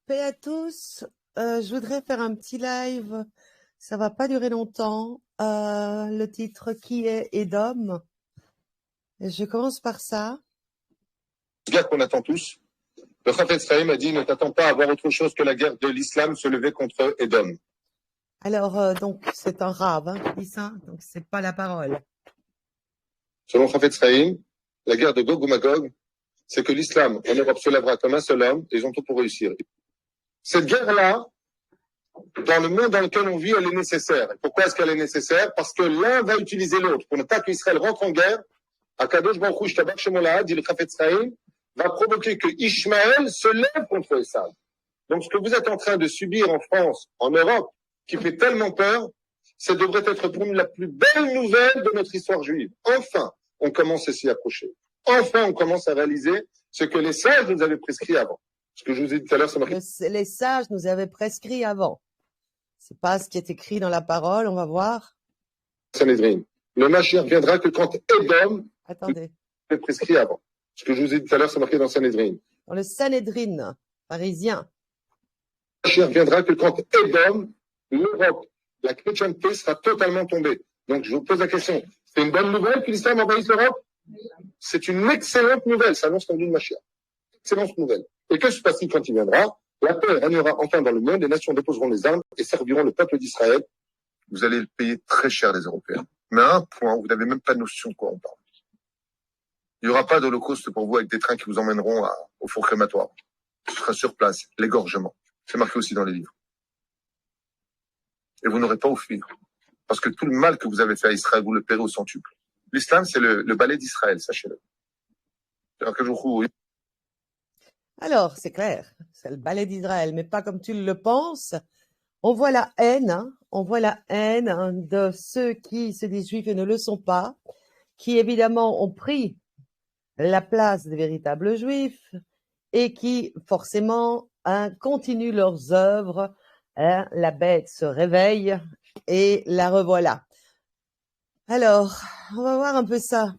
Paix à tous. Je voudrais faire un petit live. Ça va pas durer longtemps. Le titre qui est Edom. Et je commence par ça. Guerre qu'on attend tous. Le Chafetz Chaim a dit ne t'attends pas à voir autre chose que la guerre de l'islam se lever contre Edom. Alors, donc, c'est un rave qui dit ça, donc c'est pas la parole. Selon Chafetz Chaim, la guerre de Gog ou Magog, c'est que l'islam en Europe se lèvera comme un seul homme et ils ont tout pour réussir. Cette guerre-là, dans le monde dans lequel on vit, elle est nécessaire. Et pourquoi est-ce qu'elle est nécessaire? Parce que l'un va utiliser l'autre. Pour ne pas qu'Israël rentre en guerre, Akadosh Baruch Hu Shtabach Shemolah, dit le Chafetz Chaim, va provoquer que Ishmaël se lève contre Esav. Donc ce que vous êtes en train de subir en France, en Europe, qui fait tellement peur, ça devrait être pour nous la plus belle nouvelle de notre histoire juive. Enfin, on commence à s'y approcher. Enfin, on commence à réaliser ce que les sages nous avaient prescrit avant. Ce que je vous ai dit tout à l'heure, ça m'a... Les sages nous avaient prescrit avant. C'est pas ce qui est écrit dans la parole, on va voir. Sanhedrin. Le Mashiach viendra que quand Edom Attendez. est prescrit avant. Ce que je vous ai dit tout à l'heure, c'est marqué dans Sanhedrin. Dans le Sanhedrin parisien. Le Mashiach viendra que quand Edom, l'Europe, la chrétienté sera totalement tombée. Donc je vous pose la question, c'est une bonne nouvelle que l'islam envahisse l'Europe? C'est une excellente nouvelle, ça annonce l'envie de Mashiach. Excellente nouvelle. Et que se passe-t-il quand il viendra? La paix régnera enfin dans le monde, les nations déposeront les armes et serviront le peuple d'Israël. Vous allez le payer très cher, les Européens. Mais à un point, vous n'avez même pas de notion de quoi on parle. Il n'y aura pas d'holocauste pour vous avec des trains qui vous emmèneront au four crématoire. Ce sera sur place, l'égorgement. C'est marqué aussi dans les livres. Et vous n'aurez pas à fuir. Parce que tout le mal que vous avez fait à Israël, vous le paierez au centuple. L'islam, c'est le balai d'Israël, sachez-le. Alors, c'est clair, c'est le balai d'Israël, mais pas comme tu le penses. On voit la haine, on voit la haine de ceux qui se disent juifs et ne le sont pas, qui évidemment ont pris la place des véritables juifs et qui forcément continuent leurs œuvres. La bête se réveille et la revoilà. Alors, on va voir un peu ça.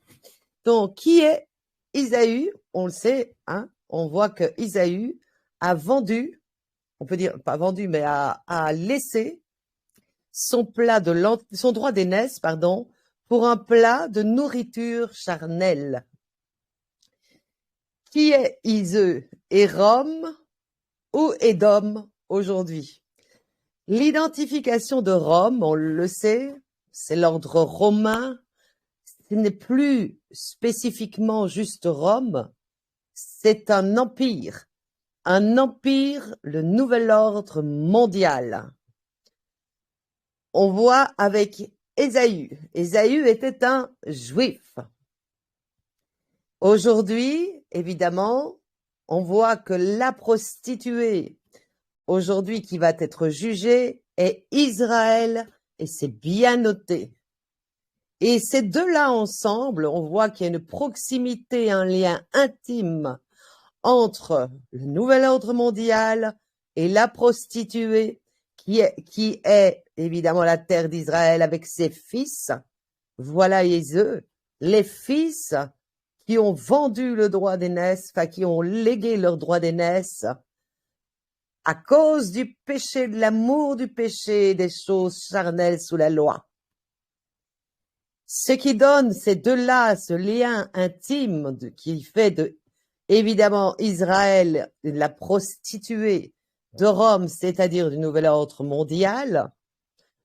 Donc, qui est Ésaü? On le sait, on voit que Ésaü a vendu, on peut dire pas vendu, mais a laissé son droit d'aînesse, pour un plat de nourriture charnelle. Qui est Iseu? Érom ou Édom aujourd'hui? L'identification de Rome, on le sait, c'est l'ordre romain. Ce n'est plus spécifiquement juste Rome, c'est un empire, le nouvel ordre mondial. On voit avec Ésaü. Ésaü était un juif. Aujourd'hui, évidemment, on voit que la prostituée, aujourd'hui qui va être jugée, est Israël, et c'est bien noté. Et ces deux-là ensemble, on voit qu'il y a une proximité, un lien intime entre le nouvel ordre mondial et la prostituée, qui est évidemment la terre d'Israël avec ses fils. Voilà Jésus, les fils qui ont vendu le droit d'aînesse, qui ont légué leur droit d'aînesse à cause du péché, de l'amour du péché, des choses charnelles sous la loi. Ce qui donne ces deux-là, ce lien intime qui fait de, évidemment, Israël, la prostituée de Rome, c'est-à-dire du nouvel ordre mondial,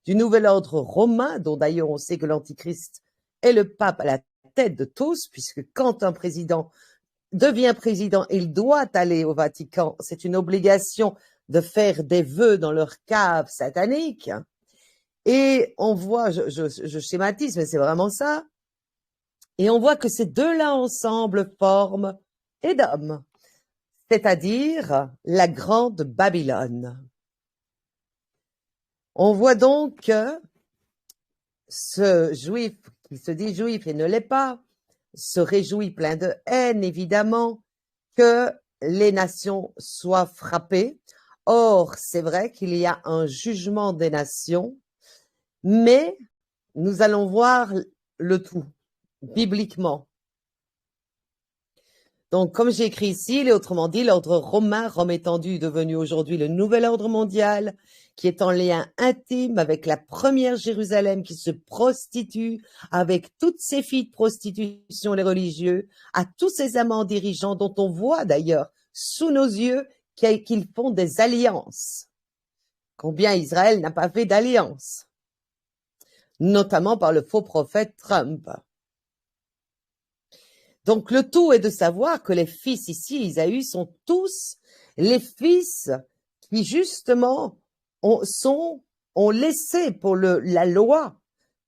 du nouvel ordre romain, dont d'ailleurs on sait que l'Antichrist est le pape à la tête de tous, puisque quand un président devient président, il doit aller au Vatican. C'est une obligation de faire des vœux dans leur cave satanique. Et on voit, je schématise, mais c'est vraiment ça. Et on voit que ces deux-là ensemble forment Édom, c'est-à-dire la grande Babylone. On voit donc que ce juif qui se dit juif et ne l'est pas, se réjouit plein de haine, évidemment, que les nations soient frappées. Or, c'est vrai qu'il y a un jugement des nations, mais nous allons voir le tout, bibliquement. Donc, comme j'ai écrit ici, il est autrement dit l'ordre romain, Rome étendue, devenu aujourd'hui le nouvel ordre mondial, qui est en lien intime avec la première Jérusalem qui se prostitue, avec toutes ces filles de prostitution, les religieux, à tous ces amants dirigeants dont on voit d'ailleurs sous nos yeux qu'ils font des alliances. Combien Israël n'a pas fait d'alliance, notamment par le faux prophète Trump. Donc le tout est de savoir que les fils ici, Isaïe, sont tous les fils qui justement ont laissé pour la loi,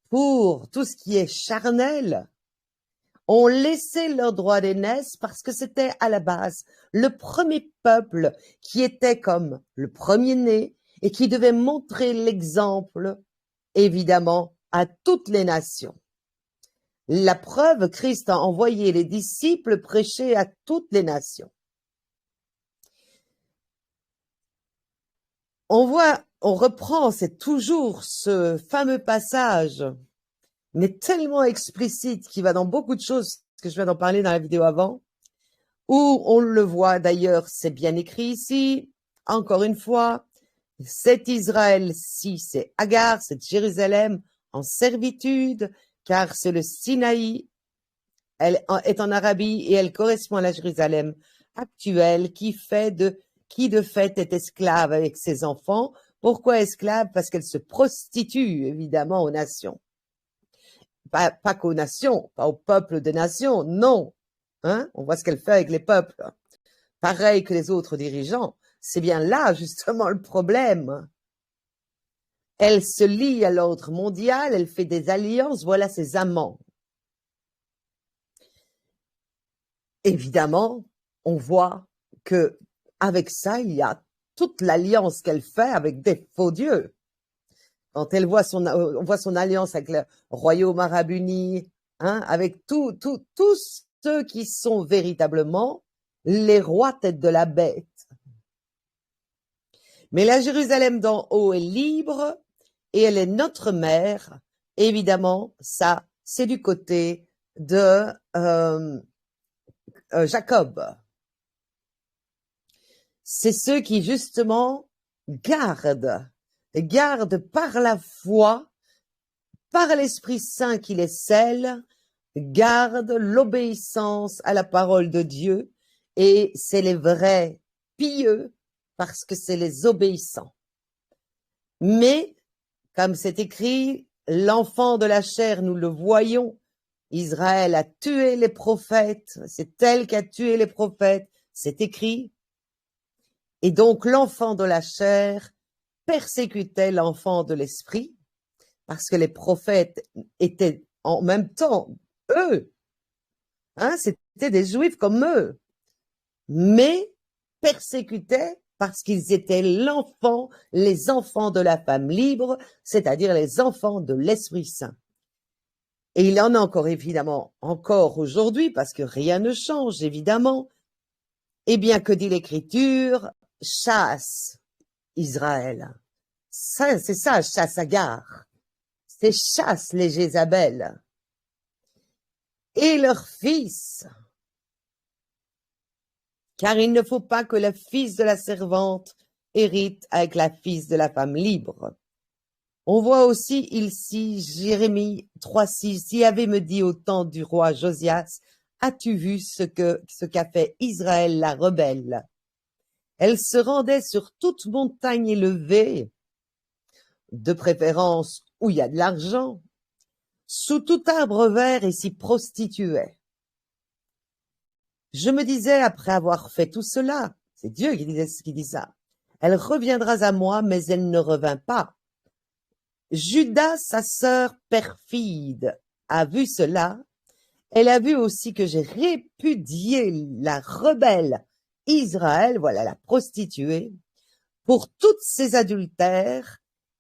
pour tout ce qui est charnel, ont laissé leur droit d'aînesse parce que c'était à la base le premier peuple qui était comme le premier-né et qui devait montrer l'exemple, évidemment, à toutes les nations. La preuve, Christ a envoyé les disciples prêcher à toutes les nations. On reprend, c'est toujours ce fameux passage, mais tellement explicite, qui va dans beaucoup de choses, que je viens d'en parler dans la vidéo avant, où on le voit d'ailleurs, c'est bien écrit ici, encore une fois, cet Israël-ci, c'est Agar, c'est Jérusalem en servitude, car c'est le Sinaï, elle est en Arabie et elle correspond à la Jérusalem actuelle qui de fait est esclave avec ses enfants. Pourquoi esclave? Parce qu'elle se prostitue évidemment aux nations. Pas qu'aux nations, pas au peuple des nations, non. Hein? On voit ce qu'elle fait avec les peuples. Pareil que les autres dirigeants. C'est bien là justement le problème. Elle se lie à l'ordre mondial, elle fait des alliances, voilà ses amants. Évidemment, on voit que avec ça, il y a toute l'alliance qu'elle fait avec des faux dieux. Quand on voit son alliance avec le royaume arabe uni, hein, avec tous ceux qui sont véritablement les rois tête de la bête. Mais la Jérusalem d'en haut est libre et elle est notre mère. Évidemment, ça, c'est du côté de Jacob. C'est ceux qui justement gardent par la foi, par l'Esprit Saint qui les scelle, gardent l'obéissance à la parole de Dieu, et c'est les vrais pieux parce que c'est les obéissants. Mais, comme c'est écrit, l'enfant de la chair, nous le voyons, Israël a tué les prophètes, c'est elle qui a tué les prophètes, c'est écrit. Et donc l'enfant de la chair persécutait l'enfant de l'esprit, parce que les prophètes étaient en même temps eux, hein, c'était des juifs comme eux, mais persécutaient parce qu'ils étaient les enfants de la femme libre, c'est-à-dire les enfants de l'Esprit Saint. Et il en a encore aujourd'hui, parce que rien ne change, évidemment. Eh bien, que dit l'Écriture? Chasse Israël. C'est ça, chasse Agar. C'est chasse les Jézabel. Et leurs fils. Car il ne faut pas que le fils de la servante hérite avec la fils de la femme libre. On voit aussi ici Jérémie 3,6. Yahvé me dit au temps du roi Josias, as-tu vu ce qu'a fait Israël la rebelle? Elle se rendait sur toute montagne élevée, de préférence où il y a de l'argent, sous tout arbre vert et s'y prostituait. Je me disais, après avoir fait tout cela, c'est Dieu qui dit ça, elle reviendra à moi, mais elle ne revint pas. Judas, sa sœur perfide, a vu cela. Elle a vu aussi que j'ai répudié la rebelle Israël, voilà la prostituée, pour toutes ses adultères,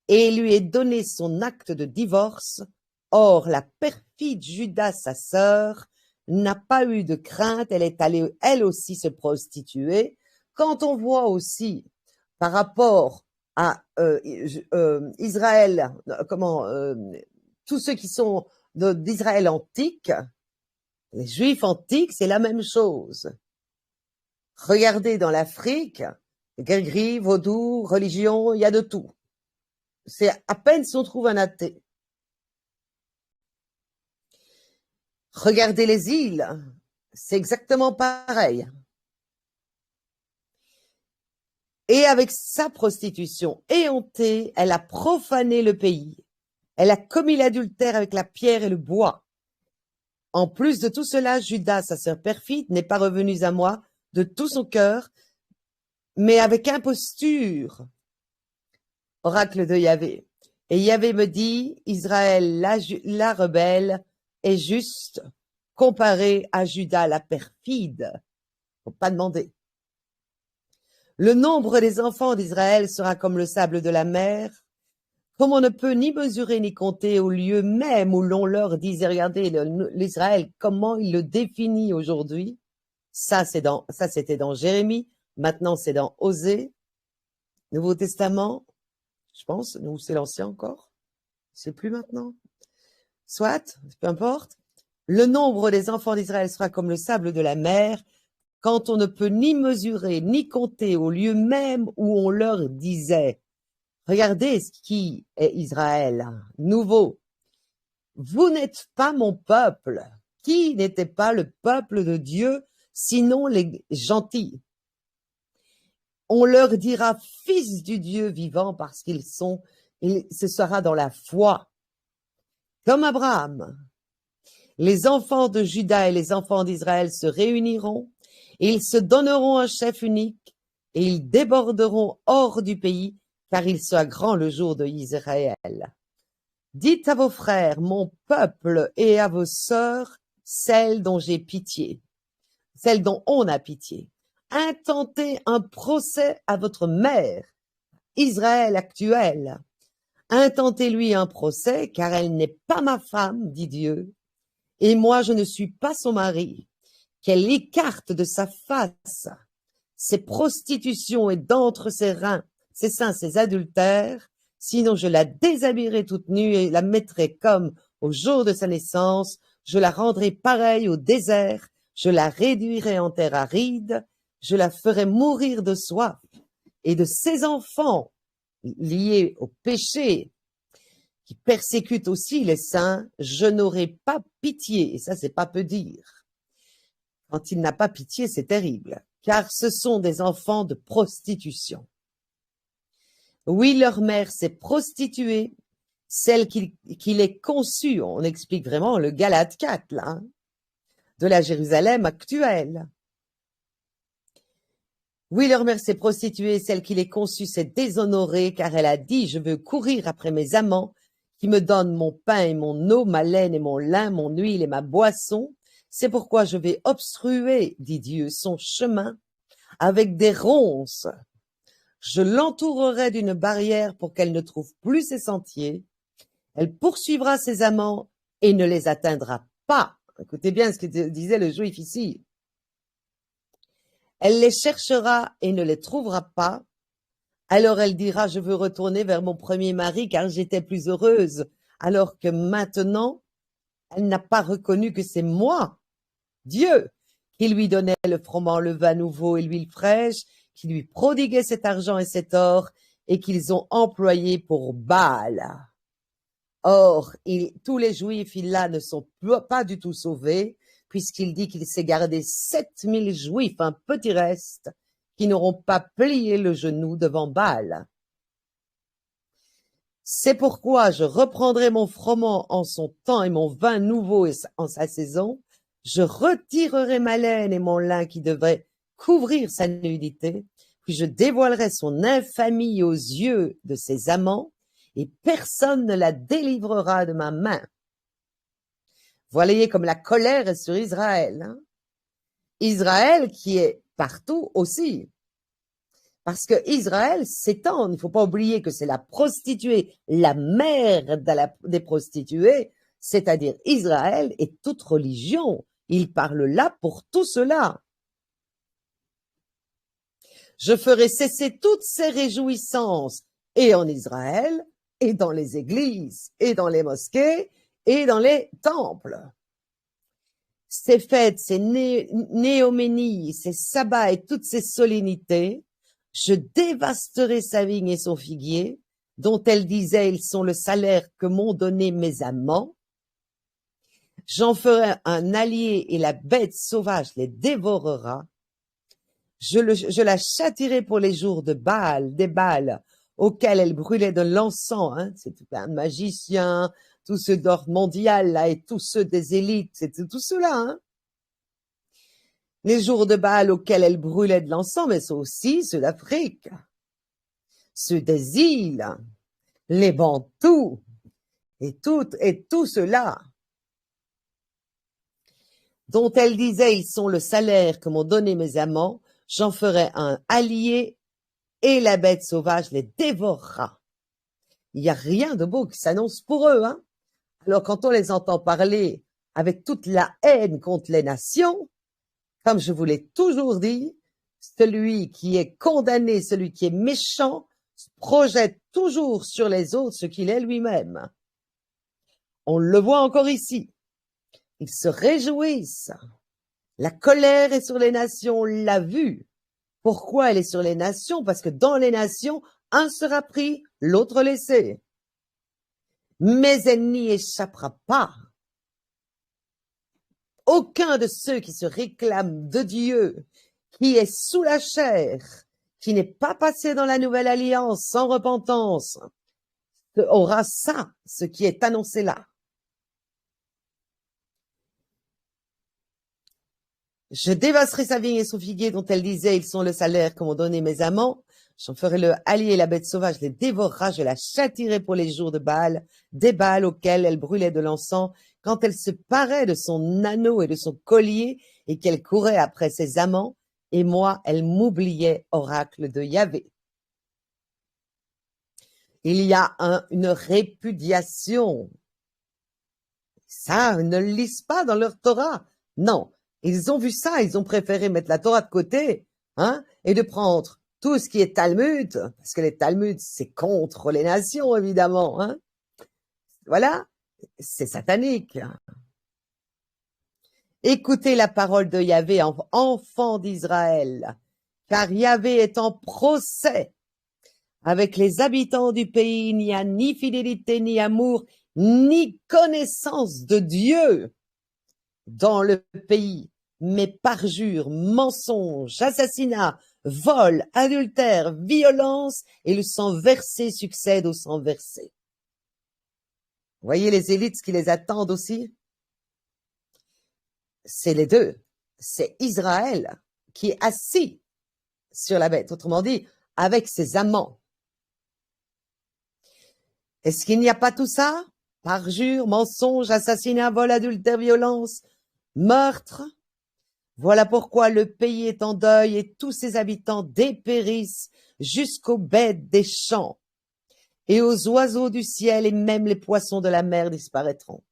et lui ai donné son acte de divorce. Or, la perfide Judas, sa sœur, n'a pas eu de crainte, elle est allée elle aussi se prostituer. Quand on voit aussi par rapport à Israël, tous ceux qui sont d'Israël antique, les Juifs antiques, c'est la même chose. Regardez dans l'Afrique, gris, vaudou, religion, il y a de tout. C'est à peine si on trouve un athée. Regardez les îles, c'est exactement pareil. Et avec sa prostitution éhontée, elle a profané le pays. Elle a commis l'adultère avec la pierre et le bois. En plus de tout cela, Judas, sa sœur perfide, n'est pas revenue à moi de tout son cœur, mais avec imposture. Oracle de Yahvé. Et Yahvé me dit, Israël, la rebelle, est juste comparé à Judas, la perfide. Faut pas demander. Le nombre des enfants d'Israël sera comme le sable de la mer, comme on ne peut ni mesurer ni compter au lieu même où l'on leur disait, regardez l'Israël, comment il le définit aujourd'hui. Ça, c'était dans Jérémie. Maintenant, c'est dans Osée. Nouveau Testament, je pense, ou c'est l'Ancien encore. C'est plus maintenant. Soit, peu importe. Le nombre des enfants d'Israël sera comme le sable de la mer, quand on ne peut ni mesurer ni compter au lieu même où on leur disait, regardez ce qui est Israël, nouveau. Vous n'êtes pas mon peuple. Qui n'était pas le peuple de Dieu, sinon les gentils? On leur dira fils du Dieu vivant parce ce sera dans la foi. Comme Abraham, les enfants de Juda et les enfants d'Israël se réuniront, et ils se donneront un chef unique, et ils déborderont hors du pays, car il sera grand le jour de Israël. Dites à vos frères, mon peuple, et à vos sœurs, celles dont j'ai pitié, celles dont on a pitié. Intentez un procès à votre mère, Israël actuel. Intentez-lui un procès, car elle n'est pas ma femme, dit Dieu, et moi je ne suis pas son mari. Qu'elle écarte de sa face ses prostitutions et d'entre ses reins, ses seins, ses adultères, sinon je la déshabillerai toute nue et la mettrai comme au jour de sa naissance, je la rendrai pareille au désert, je la réduirai en terre aride, je la ferai mourir de soif, et de ses enfants liés au péché, qui persécutent aussi les saints, je n'aurai pas pitié, et ça c'est pas peu dire. Quand il n'a pas pitié, c'est terrible, car ce sont des enfants de prostitution. Oui, leur mère s'est prostituée, celle qui les conçue, on explique vraiment le Galate 4, là, hein, de la Jérusalem actuelle. Oui, leur mère s'est prostituée, celle qui les conçut s'est déshonorée, car elle a dit, je veux courir après mes amants, qui me donnent mon pain et mon eau, ma laine et mon lin, mon huile et ma boisson. C'est pourquoi je vais obstruer, dit Dieu, son chemin avec des ronces. Je l'entourerai d'une barrière pour qu'elle ne trouve plus ses sentiers. Elle poursuivra ses amants et ne les atteindra pas. Écoutez bien ce que disait le juif ici. Elle les cherchera et ne les trouvera pas. Alors elle dira, je veux retourner vers mon premier mari car j'étais plus heureuse. Alors que maintenant, elle n'a pas reconnu que c'est moi, Dieu, qui lui donnait le froment, le vin nouveau et l'huile fraîche, qui lui prodiguait cet argent et cet or, et qu'ils ont employé pour Baal. Or, tous les Juifs là ne sont pas du tout sauvés, puisqu'il dit qu'il s'est gardé 7000 Juifs, un petit reste, qui n'auront pas plié le genou devant Baal. C'est pourquoi je reprendrai mon froment en son temps et mon vin nouveau en sa saison. Je retirerai ma laine et mon lin qui devraient couvrir sa nudité, puis je dévoilerai son infamie aux yeux de ses amants, et personne ne la délivrera de ma main. Voyez comme la colère est sur Israël. Hein? Israël qui est partout aussi. Parce que Israël s'étend. Il ne faut pas oublier que c'est la prostituée, la mère des prostituées, c'est-à-dire Israël et toute religion. Il parle là pour tout cela. Je ferai cesser toutes ces réjouissances, et en Israël, et dans les églises, et dans les mosquées, et dans les temples. ces fêtes, ces néoménies, ces sabbats et toutes ces solennités, je dévasterai sa vigne et son figuier, dont elle disait, ils sont le salaire que m'ont donné mes amants. J'en ferai un allié et la bête sauvage les dévorera. Je la châtirai pour les jours de Baal, des Baals, auxquels elle brûlait de l'encens, hein, c'est un magicien, tous ceux d'ordre mondial, là, et tous ceux des élites, c'est tout cela, hein. Les jours de Baal auxquels elle brûlait de l'encens, mais c'est aussi ceux d'Afrique, ceux des îles, les Bantous, et tout cela, dont elle disait, ils sont le salaire que m'ont donné mes amants, j'en ferai un allié et la bête sauvage les dévorera. Il n'y a rien de beau qui s'annonce pour eux, hein. Alors quand on les entend parler avec toute la haine contre les nations, comme je vous l'ai toujours dit, celui qui est condamné, celui qui est méchant, projette toujours sur les autres ce qu'il est lui-même. On le voit encore ici. Ils se réjouissent. La colère est sur les nations, on l'a vu. Pourquoi elle est sur les nations? Parce que dans les nations, un sera pris, l'autre laissé. Mes ennemis échappera pas. Aucun de ceux qui se réclament de Dieu, qui est sous la chair, qui n'est pas passé dans la nouvelle alliance sans repentance, aura ça, ce qui est annoncé là. Je dévasterai sa vigne et son figuier dont elle disait, ils sont le salaire que m'ont donné mes amants. J'en ferai le allié et la bête sauvage les dévorera, je la châtirai pour les jours de Baal, des Baals auxquels elle brûlait de l'encens, quand elle se parait de son anneau et de son collier, et qu'elle courait après ses amants, et moi, elle m'oubliait, oracle de Yahvé. Il y a une répudiation. Ça, ils ne le lisent pas dans leur Torah. Non, ils ont vu ça, ils ont préféré mettre la Torah de côté, hein, et de prendre tout ce qui est Talmud, parce que les Talmuds, c'est contre les nations, évidemment, hein. Voilà, c'est satanique. Écoutez la parole de Yahvé, enfants d'Israël, car Yahvé est en procès avec les habitants du pays. Il n'y a ni fidélité, ni amour, ni connaissance de Dieu dans le pays, mais parjure, mensonge, assassinat, vol, adultère, violence, et le sang versé succède au sang versé. Vous voyez les élites qui les attendent aussi? C'est les deux. C'est Israël qui est assis sur la bête, autrement dit, avec ses amants. Est-ce qu'il n'y a pas tout ça? Parjure, mensonge, assassinat, vol, adultère, violence, meurtre. Voilà pourquoi le pays est en deuil et tous ses habitants dépérissent jusqu'aux bêtes des champs et aux oiseaux du ciel, et même les poissons de la mer disparaîtront.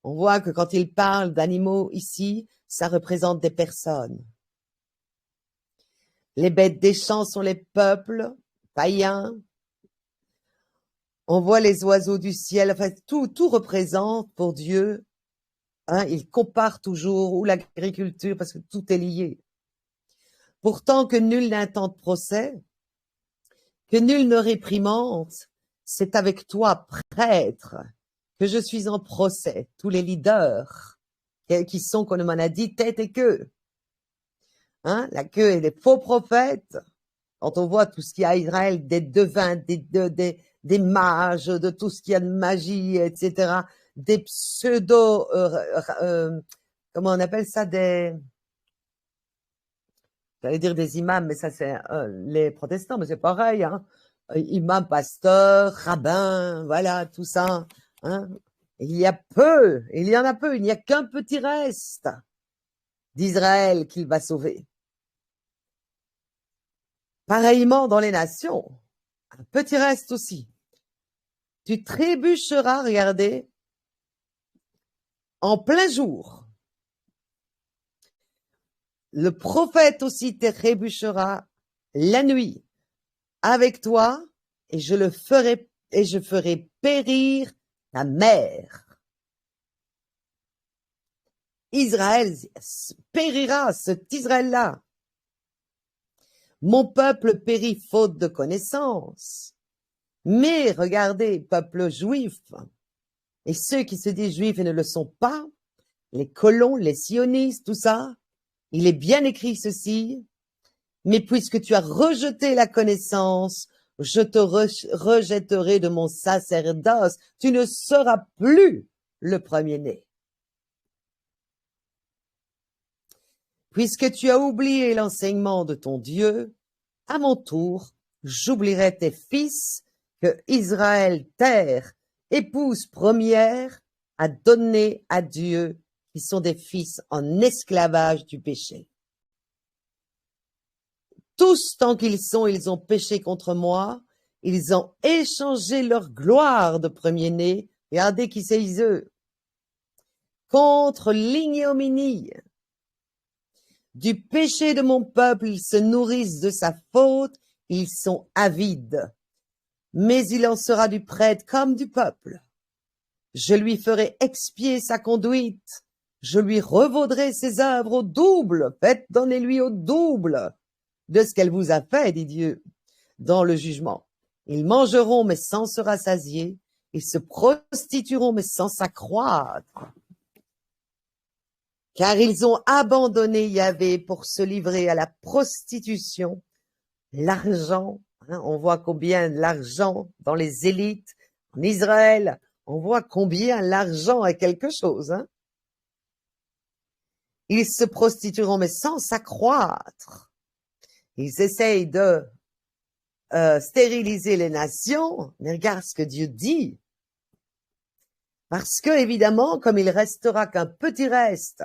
On voit que quand il parle d'animaux ici, ça représente des personnes. Les bêtes des champs sont les peuples païens. On voit les oiseaux du ciel, enfin tout représente pour Dieu. Hein, il compare toujours ou l'agriculture parce que tout est lié. Pourtant que nul n'intente procès, que nul ne réprimande, c'est avec toi, prêtre, que je suis en procès, tous les leaders qui sont, comme on a dit, tête et queue. Hein, la queue et les faux prophètes. Quand on voit tout ce qu'il y a à Israël, des devins, des mages, de tout ce qu'il y a de magie, etc., des pseudo, comment on appelle ça, j'allais dire des imams, mais ça c'est les protestants, mais c'est pareil, hein. Imams, pasteurs, rabbins, voilà, tout ça, hein. Il y en a peu, il n'y a qu'un petit reste d'Israël qu'il va sauver. Pareillement dans les nations, un petit reste aussi. Tu trébucheras, regardez, en plein jour. Le prophète aussi trébuchera la nuit avec toi, et je ferai périr ta mère. Israël périra, cet Israël-là. Mon peuple périt faute de connaissance. Mais regardez, peuple juif, et ceux qui se disent juifs et ne le sont pas, les colons, les sionistes, tout ça, il est bien écrit ceci, mais puisque tu as rejeté la connaissance, je te rejetterai de mon sacerdoce, tu ne seras plus le premier-né. Puisque tu as oublié l'enseignement de ton Dieu, à mon tour, j'oublierai tes fils que Israël, terre, épouse première, a donné à Dieu, qui sont des fils en esclavage du péché. Tous, tant qu'ils sont, ils ont péché contre moi, ils ont échangé leur gloire de premier-né, regardez qui c'est eux, contre l'ignominie. Du péché de mon peuple, ils se nourrissent de sa faute, ils sont avides. Mais il en sera du prêtre comme du peuple. Je lui ferai expier sa conduite, je lui revaudrai ses œuvres au double, faites donnez-lui au double de ce qu'elle vous a fait, dit Dieu, dans le jugement. Ils mangeront, mais sans se rassasier, ils se prostitueront, mais sans s'accroître. Car ils ont abandonné Yahvé pour se livrer à la prostitution, l'argent, on voit combien l'argent dans les élites, en Israël, on voit combien l'argent est quelque chose. Ils se prostitueront, mais sans s'accroître. Ils essayent de stériliser les nations, mais regarde ce que Dieu dit. Parce que, évidemment, comme il restera qu'un petit reste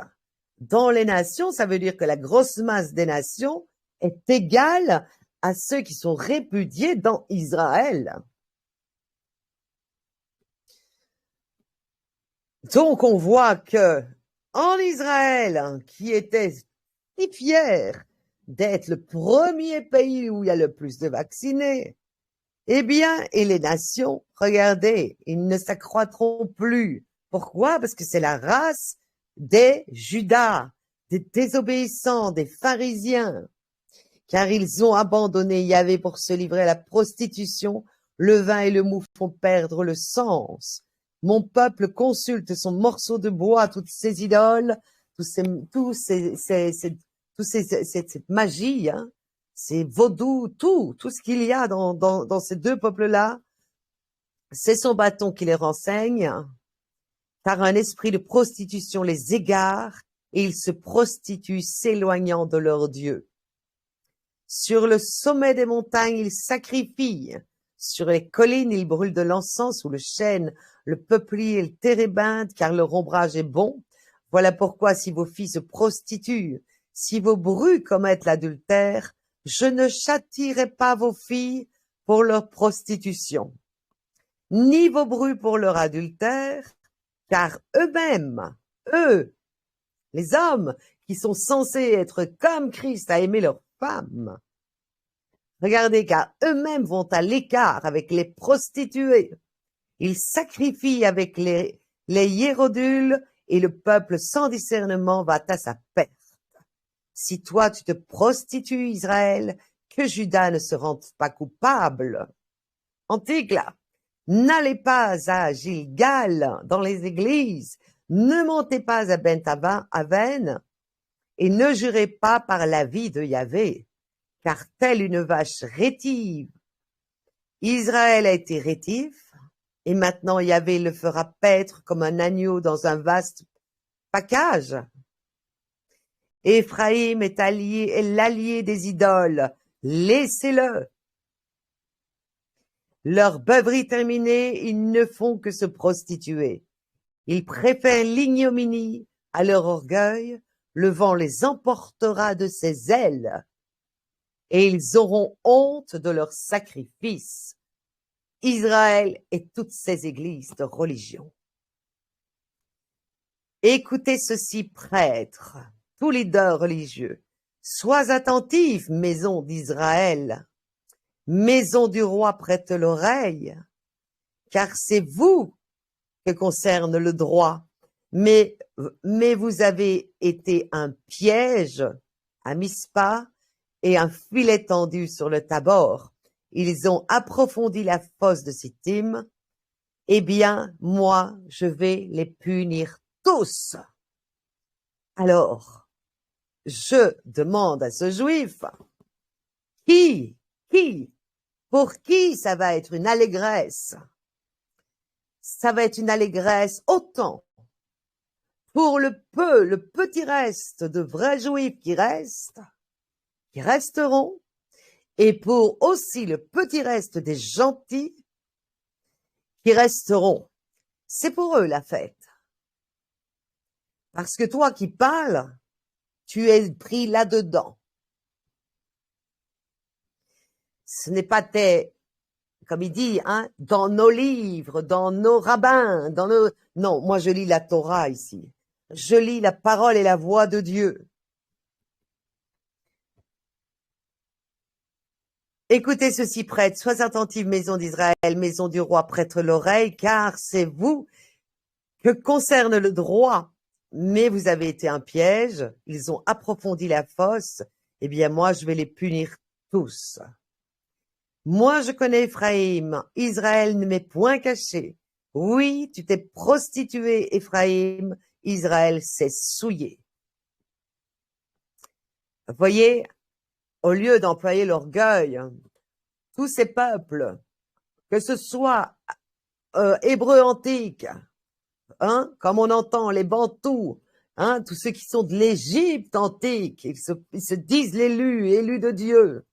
dans les nations, ça veut dire que la grosse masse des nations est égale à ceux qui sont répudiés dans Israël. Donc, on voit que en Israël, qui était si fier d'être le premier pays où il y a le plus de vaccinés, eh bien, et les nations, regardez, ils ne s'accroîtront plus. Pourquoi? Parce que c'est la race des Judas, des désobéissants, des pharisiens, car ils ont abandonné Yahvé pour se livrer à la prostitution, le vin et le mou font perdre le sens. Mon peuple consulte son morceau de bois, toutes ses idoles, cette magie, c'est vaudou, tout ce qu'il y a dans ces deux peuples-là, c'est son bâton qui les renseigne, car un esprit de prostitution les égare et ils se prostituent s'éloignant de leur Dieu. Sur le sommet des montagnes, ils sacrifient, sur les collines, ils brûlent de l'encens sous le chêne, le peuplier et le térébinthe, car leur ombrage est bon. Voilà pourquoi si vos filles se prostituent, si vos brus commettent l'adultère, je ne châtierai pas vos filles pour leur prostitution, ni vos brus pour leur adultère, car eux-mêmes, eux, les hommes qui sont censés être comme Christ à aimer leurs femmes, regardez, car eux-mêmes vont à l'écart avec les prostituées. Ils sacrifient avec les hiérodules et le peuple sans discernement va à sa perte. Si toi tu te prostitues, Israël, que Juda ne se rende pas coupable. Antigla, n'allez pas à Gilgal dans les églises, ne montez pas à Beth-Aven et ne jurez pas par la vie de Yahvé, car telle une vache rétive, Israël a été rétif, et maintenant Yahvé le fera paître comme un agneau dans un vaste pacage. Éphraïm est l'allié des idoles, laissez-le. Leur beuverie terminée, ils ne font que se prostituer. Ils préfèrent l'ignominie à leur orgueil, le vent les emportera de ses ailes, et ils auront honte de leurs sacrifices. Israël et toutes ses églises de religion. Écoutez ceci, prêtres, tous leaders religieux. Sois attentifs, maison d'Israël. Maison du roi, prête l'oreille, car c'est vous que concerne le droit. mais vous avez été un piège à Mispa et un filet tendu sur le Tabor. Ils ont approfondi la fosse de Sittim. Eh bien, moi, je vais les punir tous. Alors, je demande à ce juif, pour qui ça va être une allégresse? Ça va être une allégresse autant pour le petit reste de vrais juifs qui resteront, et pour aussi le petit reste des gentils qui resteront. C'est pour eux la fête. Parce que toi qui parles, tu es pris là-dedans. Ce n'est pas comme il dit, hein, dans nos livres, dans nos rabbins, non, moi je lis la Torah ici. Je lis la parole et la voix de Dieu. Écoutez ceci, prêtre, sois attentive, maison d'Israël, maison du roi, prête l'oreille, car c'est vous que concerne le droit. Mais vous avez été un piège, ils ont approfondi la fosse, eh bien moi je vais les punir tous. Moi je connais Ephraïm, Israël ne m'est point caché. Oui, tu t'es prostitué, Ephraïm, Israël s'est souillé. Vous voyez, au lieu d'employer l'orgueil, tous ces peuples, que ce soit hébreux antiques, hein, comme on entend les Bantous, hein, tous ceux qui sont de l'Égypte antique, ils se disent élus de Dieu.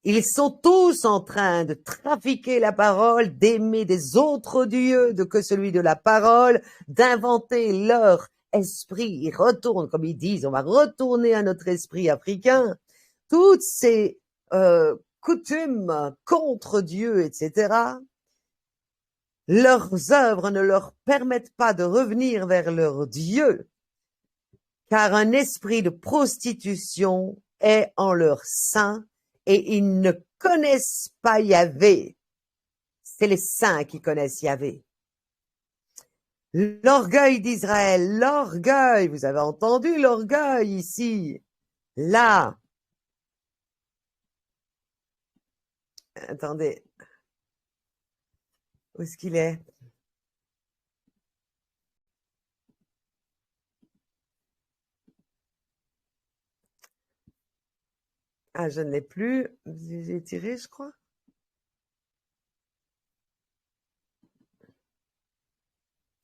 Ils sont tous en train de trafiquer la parole, d'aimer des autres dieux que celui de la parole, d'inventer leur esprit. Ils retournent, comme ils disent, on va retourner à notre esprit africain. Toutes ces coutumes contre Dieu, etc., leurs œuvres ne leur permettent pas de revenir vers leur Dieu, car un esprit de prostitution est en leur sein et ils ne connaissent pas Yahvé. C'est les saints qui connaissent Yahvé. L'orgueil d'Israël, l'orgueil, vous avez entendu l'orgueil ici, là. Attendez. Où est-ce qu'il est? Ah, je ne l'ai plus. J'ai tiré, je crois.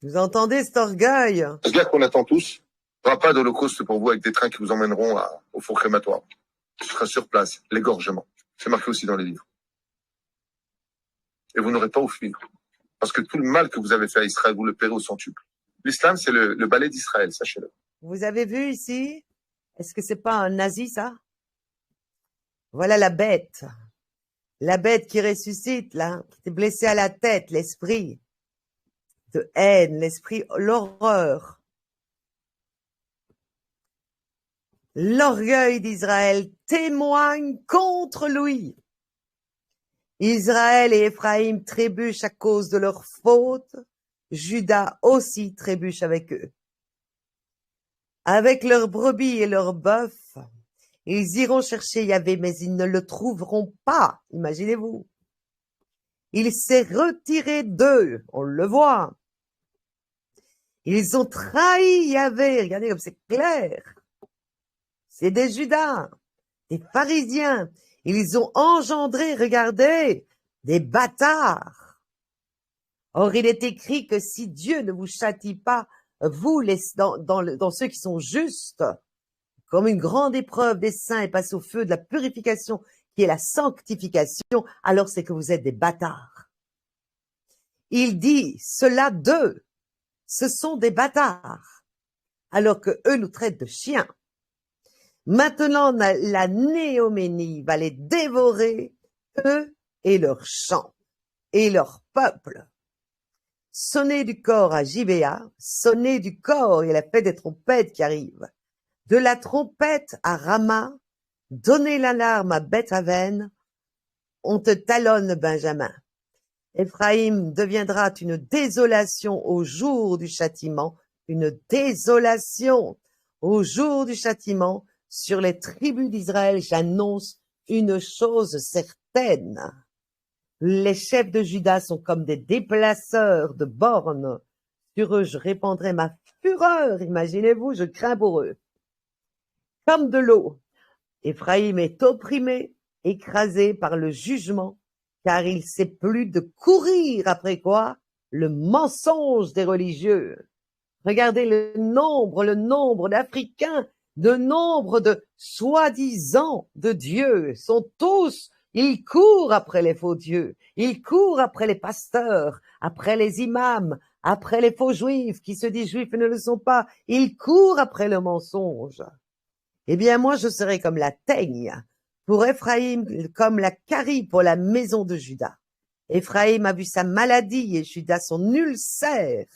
Vous entendez cet orgueil? La guerre qu'on attend tous, il n'y aura pas d'holocauste pour vous avec des trains qui vous emmèneront au four crématoire. Ce sera sur place, l'égorgement. C'est marqué aussi dans les livres. Et vous n'aurez pas à fuir. Parce que tout le mal que vous avez fait à Israël, vous le paierez au centuple. L'islam, c'est le balai d'Israël, sachez-le. Vous avez vu ici? Est-ce que c'est pas un nazi, ça? Voilà la bête qui ressuscite, là, qui est blessée à la tête, l'esprit de haine, l'esprit, l'horreur. L'orgueil d'Israël témoigne contre lui. Israël et Éphraïm trébuchent à cause de leurs fautes. Juda aussi trébuche avec eux. Avec leurs brebis et leurs bœufs, ils iront chercher Yahvé, mais ils ne le trouveront pas. Imaginez-vous. Il s'est retiré d'eux. On le voit. Ils ont trahi Yahvé. Regardez comme c'est clair. C'est des Judas, des pharisiens. Ils ont engendré, regardez, des bâtards. Or, il est écrit que si Dieu ne vous châtie pas, vous, dans ceux qui sont justes, comme une grande épreuve des saints et passe au feu de la purification, qui est la sanctification, alors c'est que vous êtes des bâtards. Il dit cela d'eux, ce sont des bâtards, alors que eux nous traitent de chiens. Maintenant, la Néoménie va les dévorer, eux et leurs champs, et leur peuple. Sonnez du corps à Gibéa, sonnez du corps, il y a la fête des trompettes qui arrive. De la trompette à Rama, donnez l'alarme à Beth-Aven, on te talonne Benjamin. Éphraïm deviendra une désolation au jour du châtiment, une désolation au jour du châtiment. Sur les tribus d'Israël, j'annonce une chose certaine. Les chefs de Juda sont comme des déplaceurs de bornes. Sur eux, je répandrai ma fureur. Imaginez-vous, je crains pour eux. Comme de l'eau. Éphraïm est opprimé, écrasé par le jugement, car il sait plus de courir après quoi? Le mensonge des religieux. Regardez le nombre d'Africains, le nombre de soi-disant de dieux sont tous, ils courent après les faux dieux, ils courent après les pasteurs, après les imams, après les faux juifs qui se disent juifs et ne le sont pas, ils courent après le mensonge. Eh bien, moi, je serai comme la teigne pour Éphraïm, comme la carie pour la maison de Juda. Éphraïm a vu sa maladie et Juda son ulcère.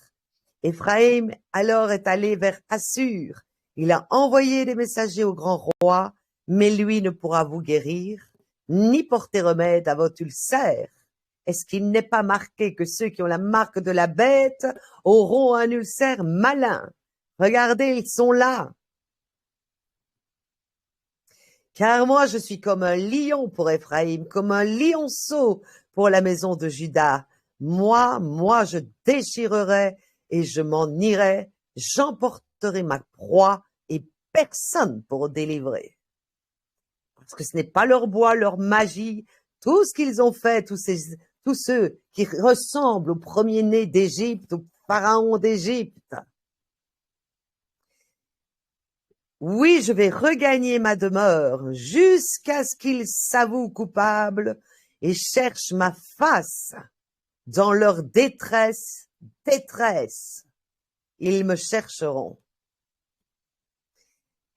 Éphraïm alors est allé vers Assur. Il a envoyé des messagers au grand roi, mais lui ne pourra vous guérir, ni porter remède à votre ulcère. Est-ce qu'il n'est pas marqué que ceux qui ont la marque de la bête auront un ulcère malin? Regardez, ils sont là. Car moi, je suis comme un lion pour Éphraïm, comme un lionceau pour la maison de Juda. Moi, je déchirerai et je m'en irai, j'emporterai ma proie et personne pour délivrer. Parce que ce n'est pas leur bois, leur magie, tout ce qu'ils ont fait, tous ceux qui ressemblent au premier-né d'Égypte, au pharaon d'Égypte. Oui, je vais regagner ma demeure jusqu'à ce qu'ils s'avouent coupables et cherchent ma face dans leur détresse. Ils me chercheront.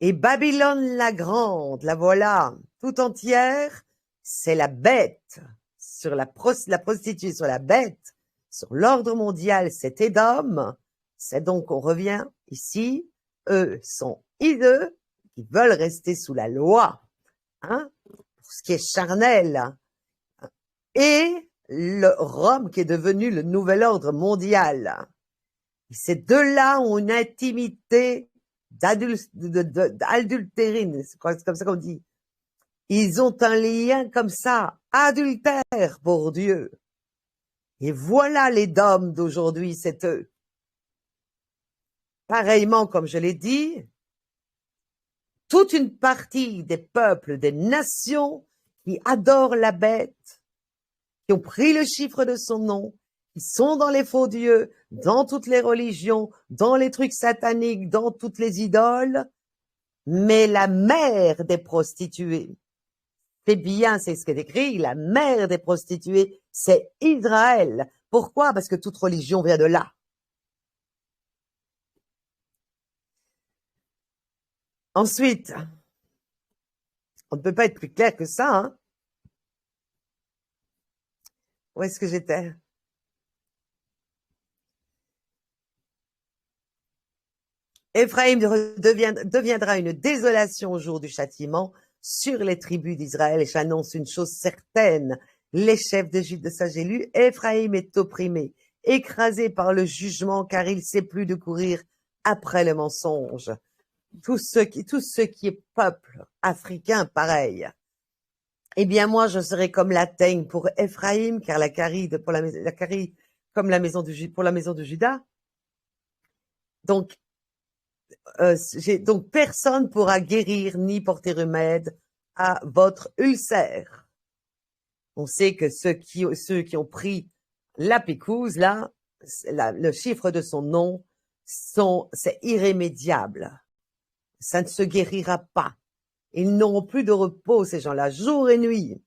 Et Babylone la grande, la voilà, tout entière, c'est la bête, sur la prostituée sur la bête, sur l'ordre mondial, c'est Édom, c'est donc, on revient ici, eux sont hideux, qui veulent rester sous la loi, hein, pour ce qui est charnel, et le Rome qui est devenu le nouvel ordre mondial. Et ces deux-là ont une intimité d'adultérine, c'est comme ça qu'on dit. Ils ont un lien comme ça, adultère pour Dieu. Et voilà les dômes d'aujourd'hui, c'est eux. Pareillement, comme je l'ai dit, toute une partie des peuples, des nations qui adorent la bête, qui ont pris le chiffre de son nom, qui sont dans les faux dieux, dans toutes les religions, dans les trucs sataniques, dans toutes les idoles, mais la mère des prostituées, c'est bien, c'est ce qui est écrit, la mère des prostituées, c'est Israël. Pourquoi? Parce que toute religion vient de là. Ensuite, on ne peut pas être plus clair que ça, hein. Où est-ce que j'étais? Éphraïm deviendra une désolation au jour du châtiment sur les tribus d'Israël. Et j'annonce une chose certaine, les chefs de Juda, ça j'ai lu, Éphraïm est opprimé, écrasé par le jugement, car il sait plus de courir après le mensonge. Tous ceux qui est peuple africain, pareil. Eh bien, moi, je serai comme la teigne pour Éphraïm, car la carie comme la maison pour la maison de Juda. Donc, donc personne pourra guérir ni porter remède à votre ulcère. On sait que ceux qui ont pris la picouse, là, le chiffre de son nom, c'est irrémédiable. Ça ne se guérira pas. Ils n'auront plus de repos, ces gens-là, jour et nuit.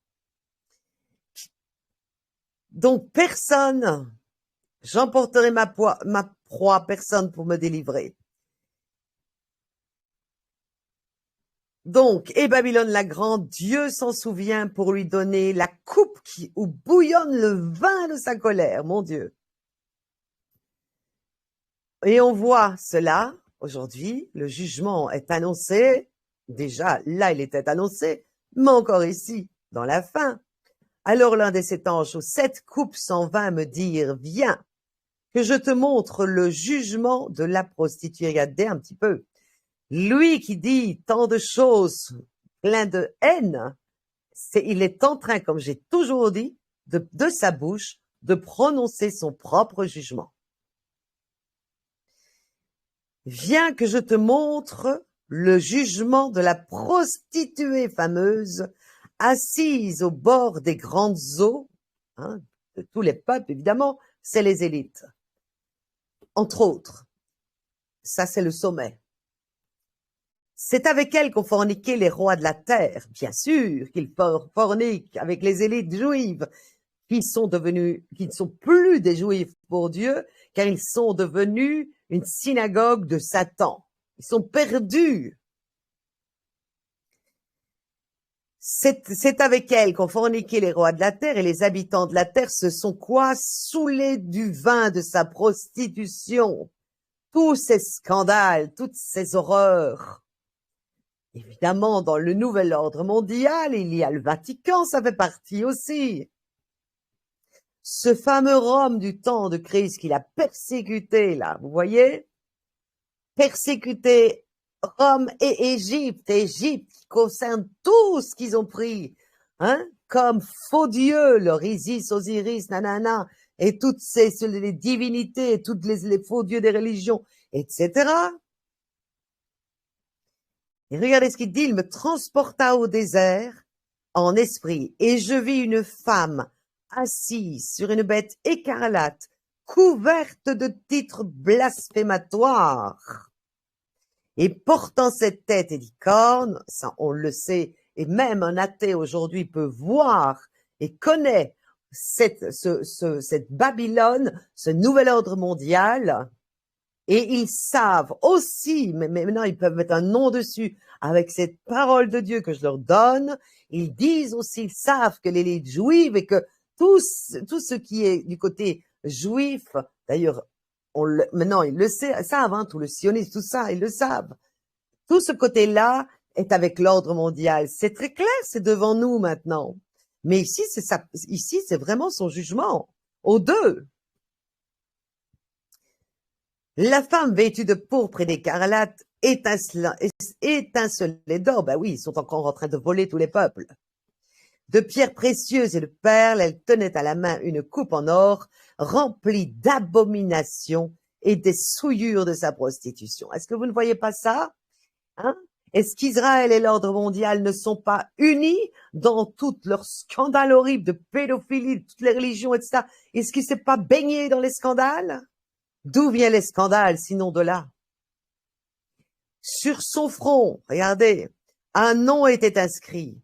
Donc personne, j'emporterai ma proie, personne pour me délivrer. Donc, et Babylone la grande, Dieu s'en souvient pour lui donner la coupe où bouillonne le vin de sa colère, mon Dieu. Et on voit cela aujourd'hui, le jugement est annoncé, déjà là il était annoncé, mais encore ici, dans la fin. Alors l'un des 7 anges aux 7 coupes s'en vint me dire, viens, que je te montre le jugement de la prostituée. Regardez un petit peu. Lui qui dit tant de choses, plein de haine, il est en train, comme j'ai toujours dit, de sa bouche, de prononcer son propre jugement. Viens que je te montre le jugement de la prostituée fameuse, assise au bord des grandes eaux, hein, de tous les peuples, évidemment, c'est les élites. Entre autres, ça c'est le sommet. C'est avec elle qu'ont forniqué les rois de la terre, bien sûr qu'ils forniquent avec les élites juives, qui ne sont plus des juifs pour Dieu, car ils sont devenus une synagogue de Satan. Ils sont perdus. C'est avec elle qu'ont forniqué les rois de la terre, et les habitants de la terre se sont quoi? Saoulés du vin de sa prostitution. Tous ces scandales, toutes ces horreurs. Évidemment, dans le nouvel ordre mondial, il y a le Vatican, ça fait partie aussi. Ce fameux Rome du temps de Christ qu'il a persécuté, là, vous voyez? Persécuté Rome et Égypte qui concerne tout ce qu'ils ont pris, hein, comme faux dieux, leur Isis, Osiris, nanana, et toutes les divinités, et toutes les faux dieux des religions, etc. Et regardez ce qu'il dit, il me transporta au désert en esprit, et je vis une femme assise sur une bête écarlate, couverte de titres blasphématoires, et portant cette tête et des cornes, ça on le sait, et même un athée aujourd'hui peut voir et connaît cette Babylone, ce nouvel ordre mondial, et ils savent aussi, mais maintenant ils peuvent mettre un nom dessus, avec cette parole de Dieu que je leur donne, ils disent aussi, ils savent que l'élite juive et que tout ce qui est du côté juif, d'ailleurs, maintenant ils le savent, hein, tout le sionisme, tout ça, ils le savent. Tout ce côté-là est avec l'ordre mondial. C'est très clair, c'est devant nous maintenant. Mais ici, c'est vraiment son jugement, aux deux. La femme vêtue de pourpre et d'écarlate étincelait d'or. Ben oui, ils sont encore en train de voler tous les peuples. De pierres précieuses et de perles, elle tenait à la main une coupe en or remplie d'abominations et des souillures de sa prostitution. Est-ce que vous ne voyez pas ça? Hein? Est-ce qu'Israël et l'ordre mondial ne sont pas unis dans tout leur scandale horrible de pédophilie, de toutes les religions, etc. Est-ce qu'ils ne s'est pas baigné dans les scandales? D'où viennent les scandales, sinon de là? Sur son front, regardez, un nom était inscrit.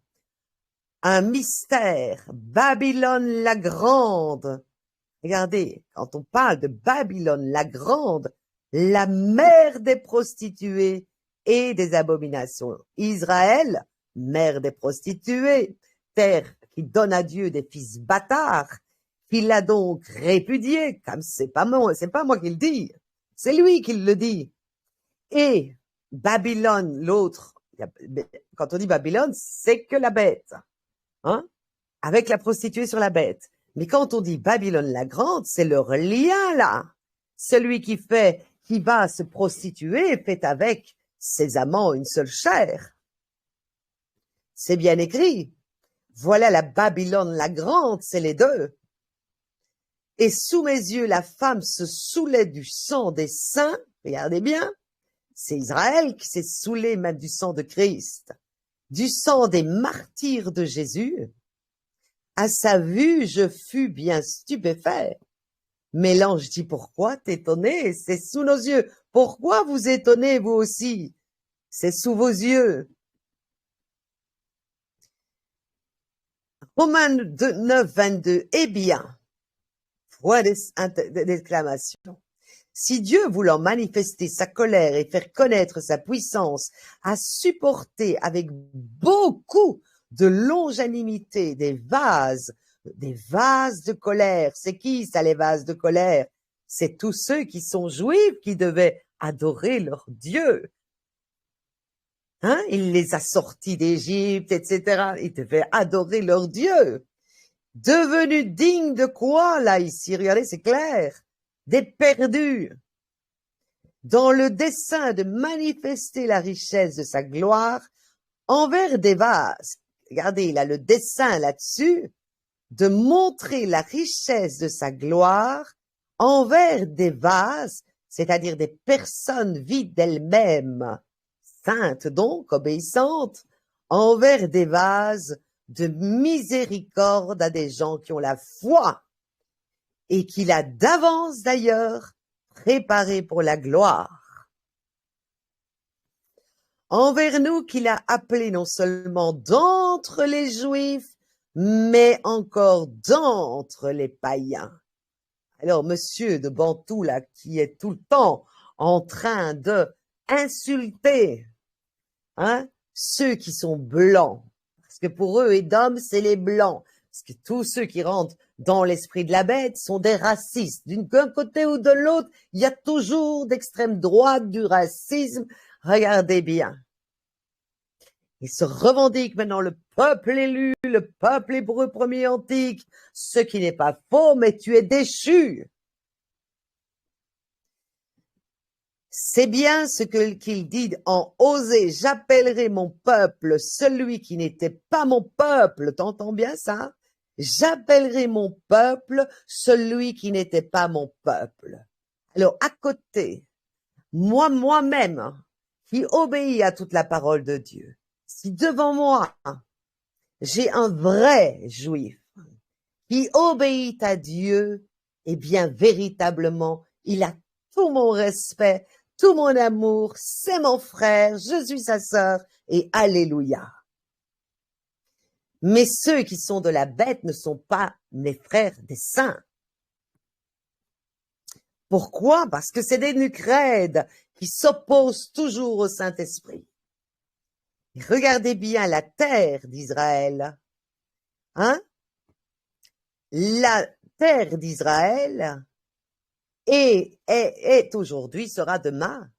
Un mystère, Babylone la Grande. Regardez, quand on parle de Babylone la Grande, la mère des prostituées et des abominations. Israël, mère des prostituées, terre qui donne à Dieu des fils bâtards, qu'il a donc répudié, comme c'est pas moi qui le dis, c'est lui qui le dit. Et Babylone, l'autre, quand on dit Babylone, c'est que la bête. Hein, avec la prostituée sur la bête. Mais quand on dit Babylone la Grande, c'est leur lien là. Celui qui va se prostituer fait avec ses amants une seule chair. C'est bien écrit. Voilà la Babylone la Grande, c'est les deux. Et sous mes yeux, la femme se saoulait du sang des saints. Regardez bien. C'est Israël qui s'est saoulé même du sang de Christ. Du sang des martyrs de Jésus. À sa vue, je fus bien stupéfait. Mais l'ange dit, pourquoi t'étonner? C'est sous nos yeux. Pourquoi vous étonnez, vous aussi? C'est sous vos yeux. Romains 9, 22. Eh bien, point d'exclamation. Si Dieu, voulant manifester sa colère et faire connaître sa puissance, a supporté avec beaucoup de longanimité des vases de colère. C'est qui ça, les vases de colère? C'est tous ceux qui sont juifs qui devaient adorer leur Dieu. Hein? Il les a sortis d'Égypte, etc. Ils devaient adorer leur Dieu. Devenu digne de quoi, là, ici? Regardez, c'est clair. Des perdus. Dans le dessein de manifester la richesse de sa gloire envers des vases. Regardez, il a le dessein là-dessus de montrer la richesse de sa gloire envers des vases, c'est-à-dire des personnes vides d'elles-mêmes, saintes donc, obéissantes, envers des vases de miséricorde à des gens qui ont la foi et qu'il a d'avance d'ailleurs préparé pour la gloire. Envers nous qu'il a appelés non seulement d'entre les Juifs, mais encore d'entre les païens. Alors, monsieur de Bantou, là, qui est tout le temps en train de insulter, ceux qui sont blancs, parce que pour eux, Édom, c'est les blancs, parce que tous ceux qui rentrent dans l'esprit de la bête sont des racistes. D'un côté ou de l'autre, il y a toujours d'extrême droite du racisme. Regardez bien. Il se revendique maintenant le peuple élu, le peuple hébreu premier antique, ce qui n'est pas faux, mais tu es déchu. C'est bien ce qu'il dit en Osée, j'appellerai mon peuple celui qui n'était pas mon peuple. T'entends bien ça? J'appellerai mon peuple celui qui n'était pas mon peuple. Alors, à côté, moi-même, qui obéis à toute la parole de Dieu, si devant moi, j'ai un vrai juif qui obéit à Dieu, eh bien, véritablement, il a tout mon respect, tout mon amour, c'est mon frère, je suis sa sœur, et alléluia. Mais ceux qui sont de la bête ne sont pas mes frères des saints. Pourquoi? Parce que c'est des nucrèdes qui s'opposent toujours au Saint-Esprit. Regardez bien la terre d'Israël. La terre d'Israël est aujourd'hui, sera demain,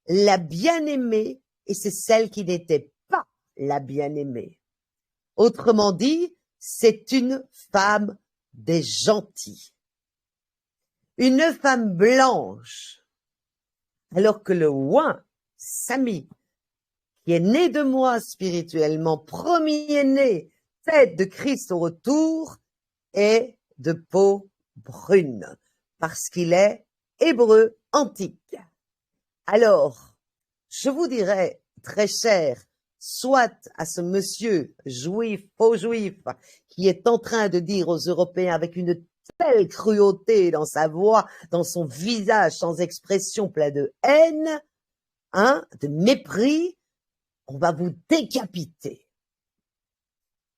la bien-aimée, et c'est celle qui n'était pas la bien-aimée. Autrement dit, c'est une femme des gentils. Une femme blanche, alors que le oin, Sami, qui est né de moi spirituellement, premier-né, tête de Christ au retour, est de peau brune, parce qu'il est hébreu antique. Alors, je vous dirais, très cher, soit à ce monsieur juif, faux juif, qui est en train de dire aux Européens avec une telle cruauté dans sa voix, dans son visage, sans expression, plein de haine, de mépris, on va vous décapiter.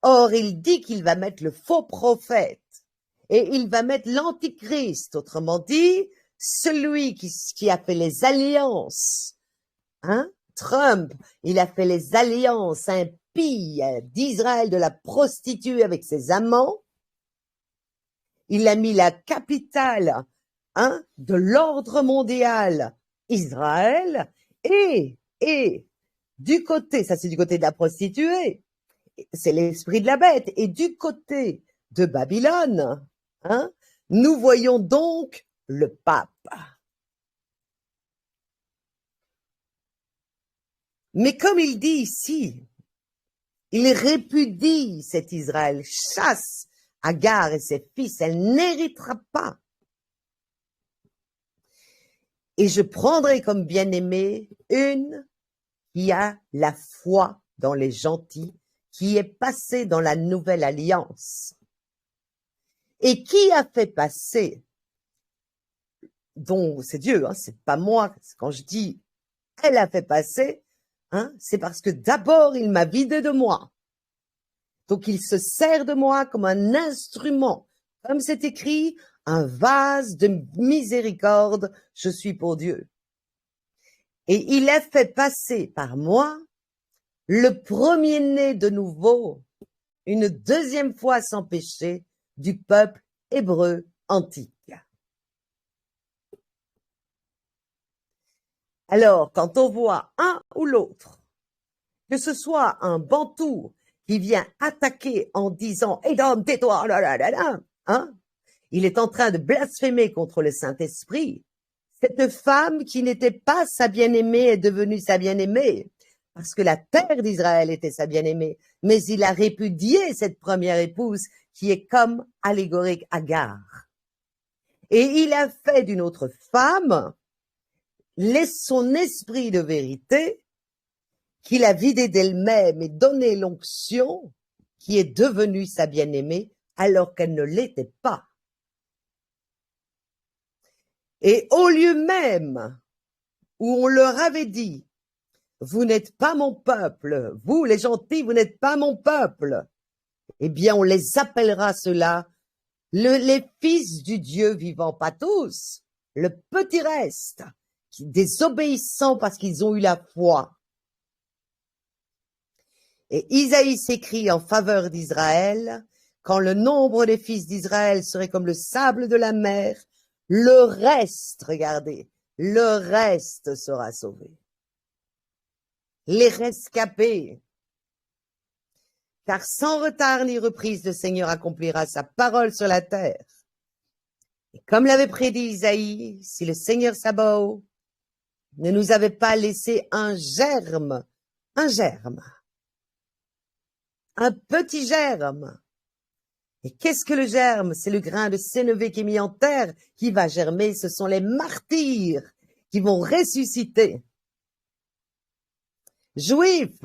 Or, il dit qu'il va mettre le faux prophète et il va mettre l'antichrist, autrement dit, celui qui a fait les alliances. Trump, il a fait les alliances impies d'Israël de la prostituée avec ses amants. Il a mis la capitale de l'ordre mondial, Israël, et du côté, ça c'est du côté de la prostituée, c'est l'esprit de la bête, et du côté de Babylone, nous voyons donc le pape. Mais comme il dit ici, il répudie cet Israël, chasse Agar et ses fils, elle n'héritera pas. Et je prendrai comme bien-aimée une qui a la foi dans les gentils, qui est passée dans la nouvelle alliance. Et qui a fait passer, dont c'est Dieu, c'est pas moi, quand je dis elle a fait passer, c'est parce que d'abord il m'a vidé de moi. Donc il se sert de moi comme un instrument, comme c'est écrit, un vase de miséricorde, je suis pour Dieu. Et il a fait passer par moi le premier-né de nouveau, une deuxième fois sans péché, du peuple hébreu antique. Alors, quand on voit un ou l'autre, que ce soit un bantou qui vient attaquer en disant « Édom, tais-toi », hein? Il est en train de blasphémer contre le Saint-Esprit. Cette femme qui n'était pas sa bien-aimée est devenue sa bien-aimée, parce que la terre d'Israël était sa bien-aimée, mais il a répudié cette première épouse qui est comme allégorique Agar. Et il a fait d'une autre femme son esprit de vérité qu'il a vidé d'elle-même et donné l'onction qui est devenue sa bien-aimée alors qu'elle ne l'était pas. Et au lieu même où on leur avait dit « Vous n'êtes pas mon peuple, vous les gentils, vous n'êtes pas mon peuple », eh bien on les appellera ceux-là les fils du Dieu vivant, pas tous, le petit reste, désobéissants parce qu'ils ont eu la foi. Et Isaïe s'écrit en faveur d'Israël, quand le nombre des fils d'Israël serait comme le sable de la mer, le reste, regardez, le reste sera sauvé. Les rescapés. Car sans retard ni reprise, le Seigneur accomplira sa parole sur la terre. Et comme l'avait prédit Isaïe, si le Seigneur Sabaoth ne nous avait pas laissé un germe, un petit germe. Et qu'est-ce que le germe? C'est le grain de sénévé qui est mis en terre, qui va germer. Ce sont les martyrs qui vont ressusciter. Juifs,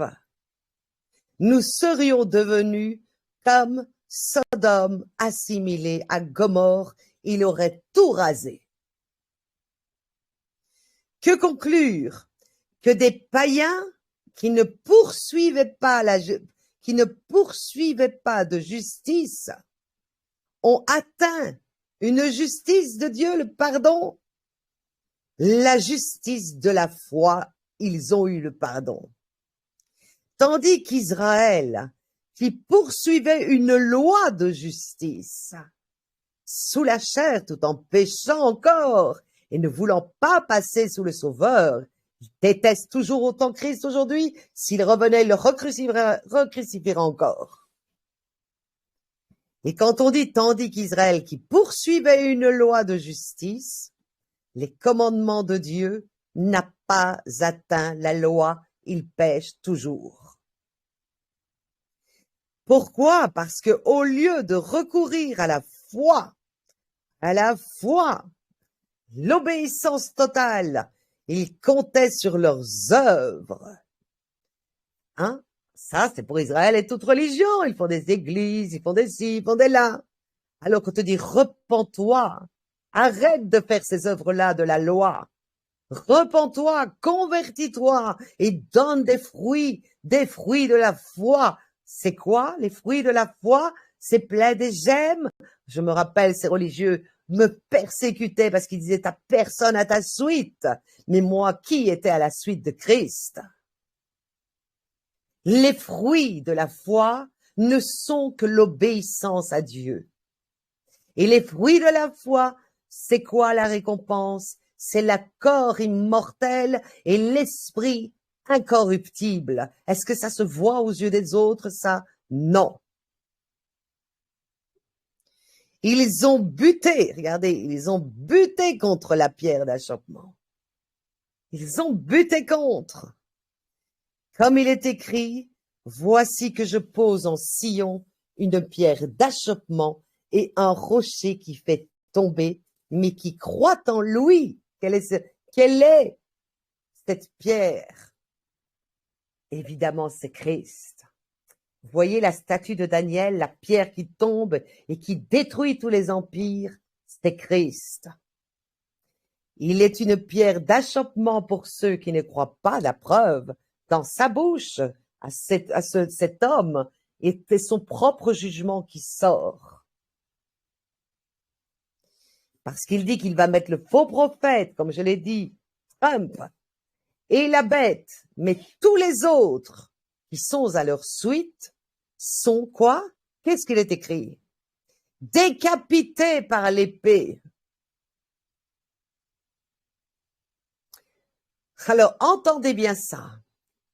nous serions devenus comme Sodome assimilé à Gomorrhe. Il aurait tout rasé. Que conclure? Que des païens qui ne poursuivaient pas de justice ont atteint une justice de Dieu, le pardon, la justice de la foi, ils ont eu le pardon. Tandis qu'Israël, qui poursuivait une loi de justice, sous la chair tout en péchant encore et ne voulant pas passer sous le Sauveur, déteste toujours autant Christ aujourd'hui, s'il revenait, il le recrucifierait encore. Et quand on dit tandis qu'Israël qui poursuivait une loi de justice, les commandements de Dieu n'a pas atteint la loi, il pêche toujours. Pourquoi? Parce que au lieu de recourir à la foi, l'obéissance totale, ils comptaient sur leurs œuvres. Hein? Ça, c'est pour Israël et toute religion. Ils font des églises, ils font des ci, ils font des là. Alors qu'on te dit, repens-toi. Arrête de faire ces œuvres-là de la loi. Repens-toi, convertis-toi et donne des fruits de la foi. C'est quoi, les fruits de la foi? C'est plein des j'aime. Je me rappelle, ces religieux me persécutaient parce qu'ils disaient, t'as personne à ta suite. Mais moi, qui était à la suite de Christ? Les fruits de la foi ne sont que l'obéissance à Dieu. Et les fruits de la foi, c'est quoi la récompense? C'est le corps immortel et l'esprit incorruptible. Est-ce que ça se voit aux yeux des autres, ça? Non. Ils ont buté, regardez, ils ont buté contre la pierre d'achoppement. Ils ont buté contre. Comme il est écrit, voici que je pose en Sion une pierre d'achoppement et un rocher qui fait tomber, mais qui croit en lui. Quelle est cette pierre? Évidemment, c'est Christ. Vous voyez la statue de Daniel, la pierre qui tombe et qui détruit tous les empires, c'est Christ. Il est une pierre d'achoppement pour ceux qui ne croient pas, la preuve. Dans sa bouche, à cet homme, était son propre jugement qui sort. Parce qu'il dit qu'il va mettre le faux prophète, comme je l'ai dit, Trump, et la bête, mais tous les autres qui sont à leur suite sont quoi? Qu'est-ce qu'il est écrit? Décapités par l'épée. Alors, entendez bien ça.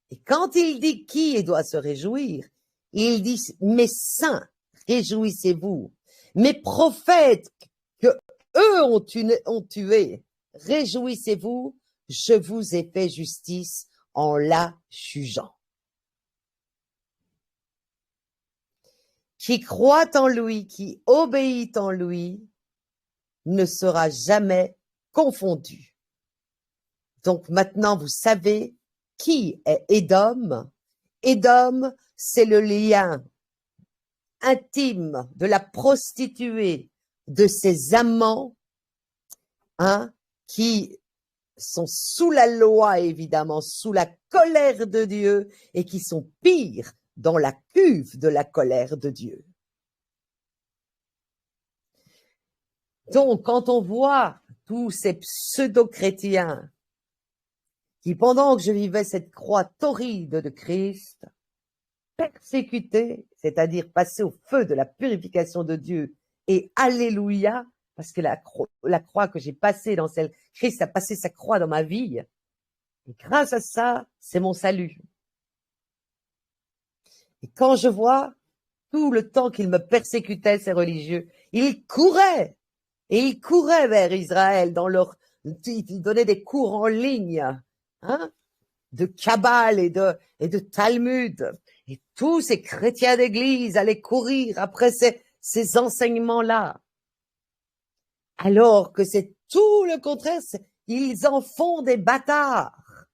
Et quand il dit qui doit se réjouir, Il dit, mes saints, réjouissez-vous. Mes prophètes que eux ont tués, réjouissez-vous. Je vous ai fait justice en la jugeant. Qui croit en lui, qui obéit en lui, ne sera jamais confondu. Donc maintenant, vous savez qui est Édom. Édom, c'est le lien intime de la prostituée, de ses amants, qui sont sous la loi, évidemment, sous la colère de Dieu, et qui sont pires dans la cuve de la colère de Dieu. Donc, quand on voit tous ces pseudo-chrétiens qui, pendant que je vivais cette croix torride de Christ, persécutés, c'est-à-dire passés au feu de la purification de Dieu, et alléluia, parce que la croix que j'ai passée dans celle, Christ a passé sa croix dans ma vie, et grâce à ça, c'est mon salut. Et quand je vois tout le temps qu'ils me persécutaient, ces religieux, ils couraient vers Israël ils donnaient des cours en ligne, de Kabbale et de Talmud. Et tous ces chrétiens d'église allaient courir après ces enseignements-là. Alors que c'est tout le contraire, ils en font des bâtards.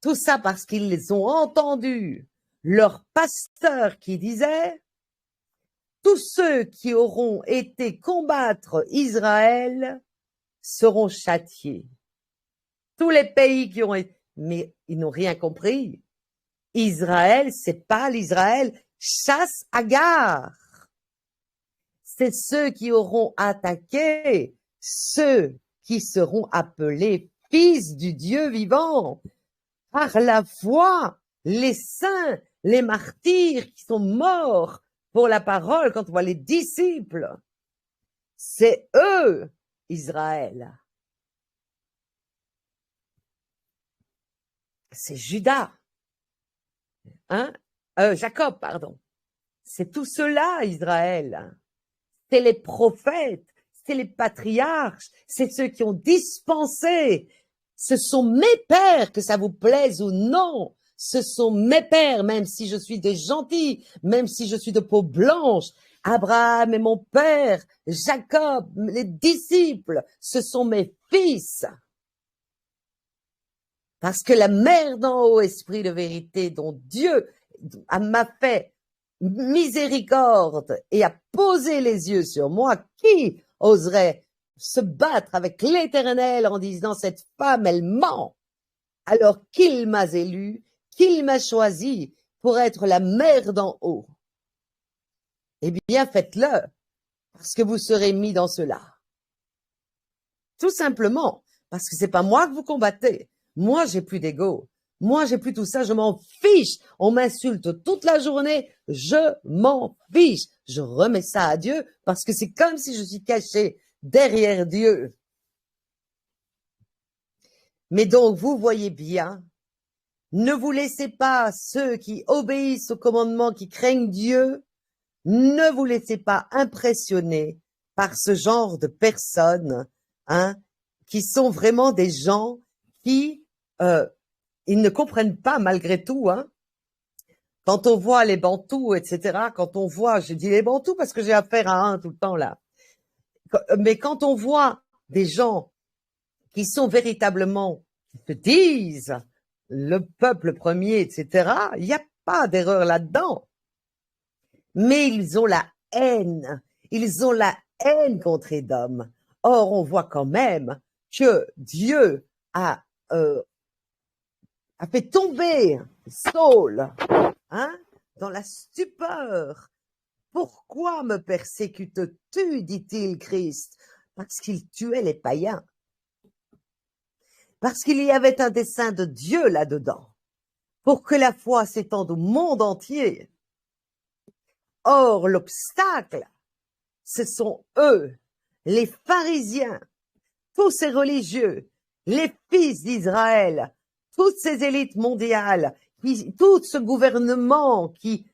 Tout ça parce qu'ils ont entendu leur pasteur qui disait « Tous ceux qui auront été combattre Israël seront châtiés. » Tous les pays qui ont été... Mais ils n'ont rien compris. Israël, c'est pas l'Israël chasse Agar. C'est ceux qui auront attaqué, ceux qui seront appelés fils du Dieu vivant. Par la foi, les saints, les martyrs qui sont morts pour la parole, quand on voit les disciples, c'est eux, Israël. C'est Judas. Jacob, pardon. C'est tout cela, Israël. C'est les prophètes, c'est les patriarches, c'est ceux qui ont dispensé. Ce sont mes pères, que ça vous plaise ou non. Ce sont mes pères, même si je suis des gentils, même si je suis de peau blanche. Abraham est mon père, Jacob, les disciples, ce sont mes fils. Parce que la mère d'en haut, esprit de vérité, dont Dieu m'a fait miséricorde et a posé les yeux sur moi, qui oserait se battre avec l'Éternel en disant cette femme, elle ment, alors qu'il m'a élu, qu'il m'a choisi pour être la mère d'en haut. Eh bien, faites-le, parce que vous serez mis dans cela. Tout simplement, parce que c'est pas moi que vous combattez. Moi, j'ai plus d'ego. Moi, j'ai plus tout ça, je m'en fiche. On m'insulte toute la journée, je m'en fiche. Je remets ça à Dieu parce que c'est comme si je suis caché derrière Dieu. Mais donc, vous voyez bien, ne vous laissez pas ceux qui obéissent aux commandements, qui craignent Dieu, ne vous laissez pas impressionner par ce genre de personnes, qui sont vraiment des gens qui... ils ne comprennent pas malgré tout, Quand on voit les bantous, etc., quand on voit, je dis les bantous parce que j'ai affaire à un tout le temps là, mais quand on voit des gens qui sont véritablement, qui se disent le peuple premier, etc., il n'y a pas d'erreur là-dedans. Mais ils ont la haine contre Édom. Or, on voit quand même que Dieu a fait tomber Saul, dans la stupeur. Pourquoi me persécutes-tu, dit-il Christ, parce qu'il tuait les païens. Parce qu'il y avait un dessein de Dieu là-dedans, pour que la foi s'étende au monde entier. Or, l'obstacle, ce sont eux, les pharisiens, tous ces religieux, les fils d'Israël, toutes ces élites mondiales tout ce gouvernement qui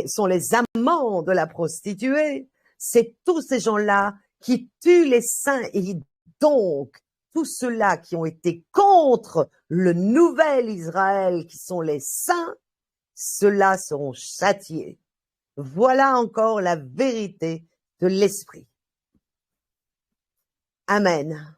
sont les amants de la prostituée, c'est tous ces gens-là qui tuent les saints et donc tous ceux-là qui ont été contre le nouvel Israël, qui sont les saints, ceux-là seront châtiés. Voilà encore la vérité de l'esprit. Amen.